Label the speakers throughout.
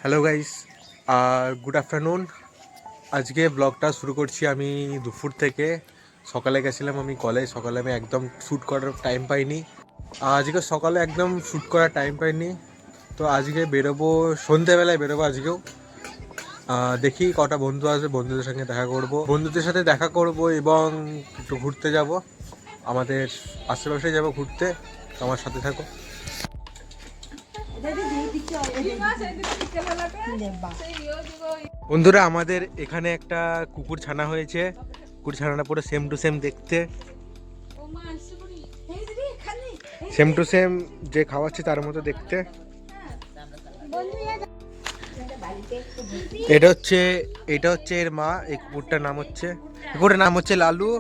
Speaker 1: Hello guys, good afternoon. আজকে ব্লগটা শুরু করছি আমি দুপুর থেকে। সকালে গেছিলাম আমি কলেজ, সকালে আমি একদম শ্যুট করার টাইম পাইনি। আজকে সকালে একদম শ্যুট করার টাইম পাইনি, তো আজকে বেরোবো, সন্ধ্যেবেলায় বেরোবো আজকেও। দেখি কটা বন্ধু আসবে, বন্ধুদের সঙ্গে দেখা করব, বন্ধুদের সাথে দেখা করব এবং একটু ঘুরতে যাব, আমাদের আশেপাশে যাব ঘুরতে। তো আমার সাথে থাকো। বন্ধুরা, আমাদের এখানে একটা কুকুর ছানা হয়েছে। কুকুর ছানাটা পুরো সেম টু সেম দেখতে, সেম টু সেম যে খাওয়াচ্ছে তার মতো দেখতে। এটা হচ্ছে এর মা। এই কুকুরটার নাম হচ্ছে লালু,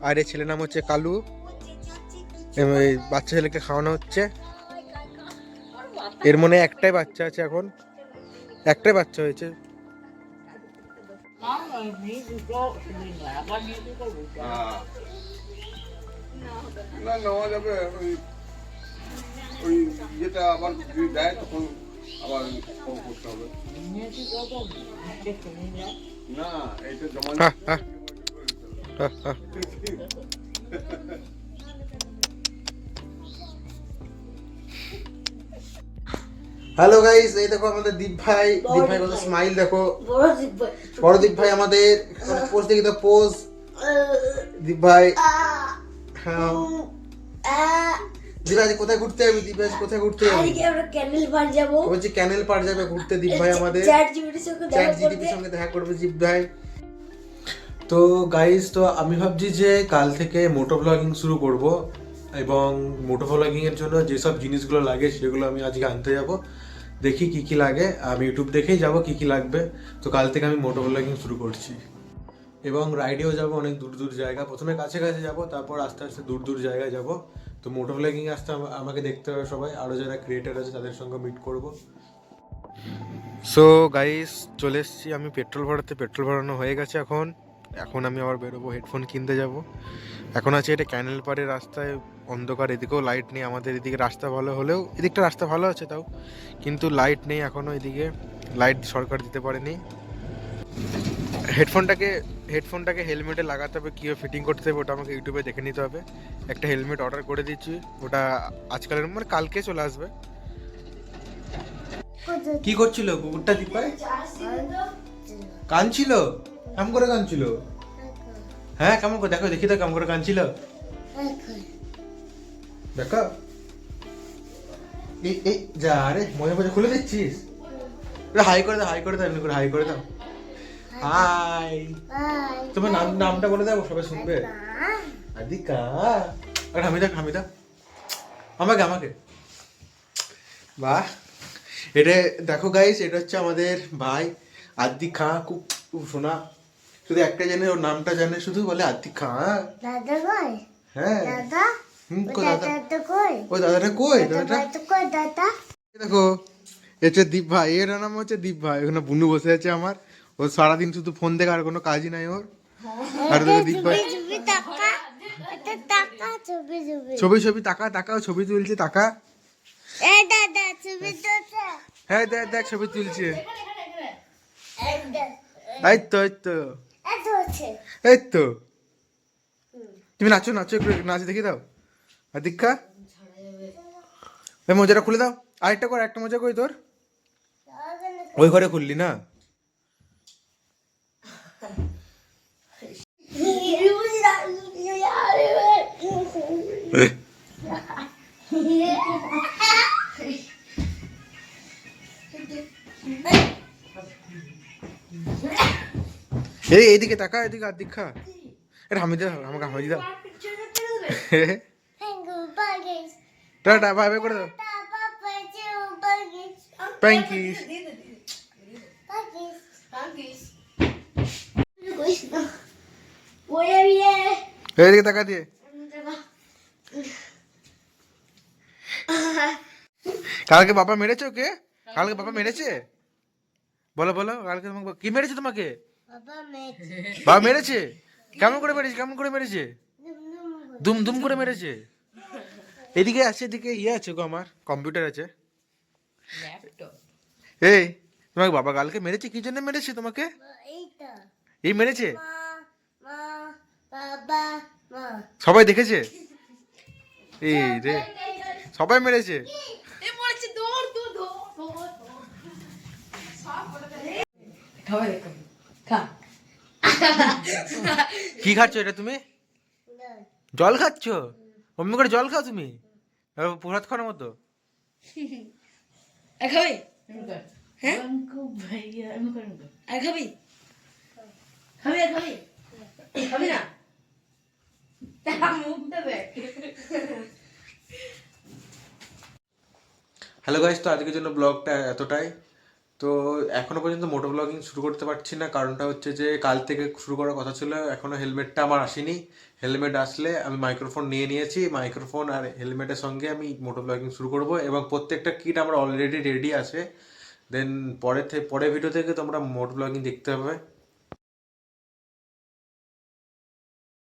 Speaker 1: আর এর ছেলের নাম হচ্ছে কালু। এই বাচ্চা ছেলেকে খাওয়ানো হচ্ছে। এর মনে একটাই বাচ্চা আছে, এখন একটাই বাচ্চা হয়েছে। না নেওয়া যাবে, ওই যেটা আবার যদি দেয় তখন আবার করতে হবে। না এটা জমা হ্যালো গাইস, এই দেখো আমাদের দীপ ভাই কত স্মাইল দেখো। বড় দীপ ভাই আমাদের পোজ দেখি তো, পোজ দীপ ভাই। হ্যাঁ দীপ ভাই কোথায় ঘুরতে যাবি? দীপ ভাই কোথায় ঘুরতে যাবি?
Speaker 2: আজকে আমরা ক্যানেল পাড় যাব।
Speaker 1: বলছি ক্যানেল পাড় যাবে ঘুরতে দীপ ভাই আমাদের।
Speaker 2: চ্যাট জিপিটির
Speaker 1: সঙ্গে দেখা করবে দীপ ভাই। তো গাইস, তো আমি ভাবছি যে কাল থেকে মোটো ব্লগিং শুরু করব, এবং মোটো ব্লগিং এর জন্য যেসব জিনিসগুলো লাগে সেগুলো আমি আজকে আনতে যাব। দেখি কি কি লাগে, আমি ইউটিউব দেখেই যাব কি কি লাগবে। তো কাল থেকে আমি মোটো ব্লগিং শুরু করছি, এবং রাইডেও যাব অনেক দূর দূর জায়গা। প্রথমে কাছে কাছে যাব, তারপর আস্তে আস্তে দূর দূর জায়গায় যাব। তো মোটো ব্লগিং আসতে আমাকে দেখতে হবে সবাই, আরও যারা ক্রিয়েটার আছে তাদের সঙ্গে মিট করব। সো গাইস, চলে এসেছি আমি পেট্রোল ভরাতে। পেট্রোল ভরানো হয়ে গেছে। এখন আমি আবার বেরোবো, হেডফোন কিনতে যাব। এখন আছে এটা ক্যানেল পাড়ের রাস্তায়, অন্ধকার, এদিকেও লাইট নেই। আমাদের এদিকে রাস্তা ভালো হলেও, এদিকটা রাস্তা ভালো আছে তাও, কিন্তু লাইট নেই এখনও। এদিকে লাইট সরকার দিতে পারেনি। হেডফোনটাকে হেলমেটে লাগাতে হবে, কীভাবে ফিটিং করতে হবে ওটা আমাকে ইউটিউবে দেখে নিতে হবে। একটা হেলমেট অর্ডার করে দিচ্ছি, ওটা আজকালের মানে কালকে চলে আসবে। কি করছিল কুকুরটা দীপায়? কাঁদছিল? কেমন করে কাঁদছিল? হ্যাঁ কেমন করে, দেখো দেখি তো কেমন করে কাঁদছিল, দেখো। এই যা রে, মজা মজা খুলে দিচ্ছিস। হাই করে দাও, হাই করে দাও, এমনি করে হাই করে দাও। হাই, তোমার নামটা বলে দাও, সবাই শুনবে। আদিকা। আর হামিদা আমাকে আমাকে। বাহ, এটা দেখো গাইস, এটা হচ্ছে আমাদের ভাই আদিক খাঁ। খুব শোনা, শুধু একটা জানে, ওর নামটা জানে, শুধু বলে আদিক খাঁ।
Speaker 2: দাদা কই?
Speaker 1: হ্যাঁ
Speaker 2: দাদা
Speaker 1: কই দাদা?
Speaker 2: দাদা কই?
Speaker 1: ওই দাদাটা কই? দাদাটা
Speaker 2: কই দাদা?
Speaker 1: দেখো, এটা দীপ ভাই, এর নাম হচ্ছে দীপ ভাই। ওখানে বুনু বসে আছে আমার, ও সারাদিন শুধু ফোন দেখে, আর কোনো কাজই নাই ওর। আর দেখো দীপ ভাই
Speaker 2: ছবি টাকা, এটা টাকা ছবি
Speaker 1: ছবি ছবি তাকাও, ছবি তুলছে, তাকা।
Speaker 2: এই দাদা ছবি তুলছে।
Speaker 1: হ্যাঁ দেখ দেখ, ছবি তুলছে।
Speaker 2: এই
Speaker 1: এই তো এই তো
Speaker 2: এত আছে।
Speaker 1: এই তো। তুমি নাচো নাচো, একটু নাচ দেখি দাও। আর দীক্ষা, মোজাটা খুলে দাও। আরেকটা কর, একটা মজা কই তোর? ওই ঘরে খুললি না? এইদিকে তাকা, এদিকে। আর দীক্ষা, এটা হামি দাও, আমাকে হামি দাও। টাটা, বাই বাই করে দাও। প্যাঙ্কিস। এইদিকে তাকা দিয়ে। কালকে বাবা মেরেছে ওকে? কালকে বাবা মেরেছে? বলো বলো, কালকে তোমাকে কি মেরেছে? তোমাকে বাবা মেরেছে? কেমন করে মেরেছে? কেমন করে মেরেছে? দুম দুম করে মেরেছে। এদিকে আছে, এদিকে ইয়ে আছে গো, আমার কম্পিউটার আছে। এই তোমাকে বাবা কালকে মেরেছে, কি জন্য মেরেছে তোমাকে?
Speaker 2: এইটা
Speaker 1: এই মেরেছে?
Speaker 2: মা মা বাবা মা
Speaker 1: সবাই দেখেছে? এই রে, সবাই মেরেছে। কি খাচ্ছ এটা তুমি? জল খাচ্ছ? অমনি করে জল খাও তুমি? প্রসাদ খাওয়ার মতো?
Speaker 3: খাবি? হ্যাঁ আর খাবি? খাবি আর খাবি? খাবি না? মুখটা দেখ।
Speaker 1: হ্যালো গাইস, তো আজকের জন্য ব্লগটা এতটাই। তো এখনো পর্যন্ত মোটো ব্লগিং শুরু করতে পারছি না, কারণটা হচ্ছে যে কাল থেকে শুরু করার কথা ছিল, এখনো হেলমেটটা আমার আসেনি। হেলমেট আসলে আমি মাইক্রোফোন নিয়ে নিয়েছি, মাইক্রোফোন আর হেলমেটের সঙ্গে আমি মোটো ব্লগিং শুরু করব, এবং প্রত্যেকটা কিট আমার অলরেডি রেডি আছে। দেন পরের ভিডিও থেকে তোমরা মোটো ব্লগিং দেখতে হবে।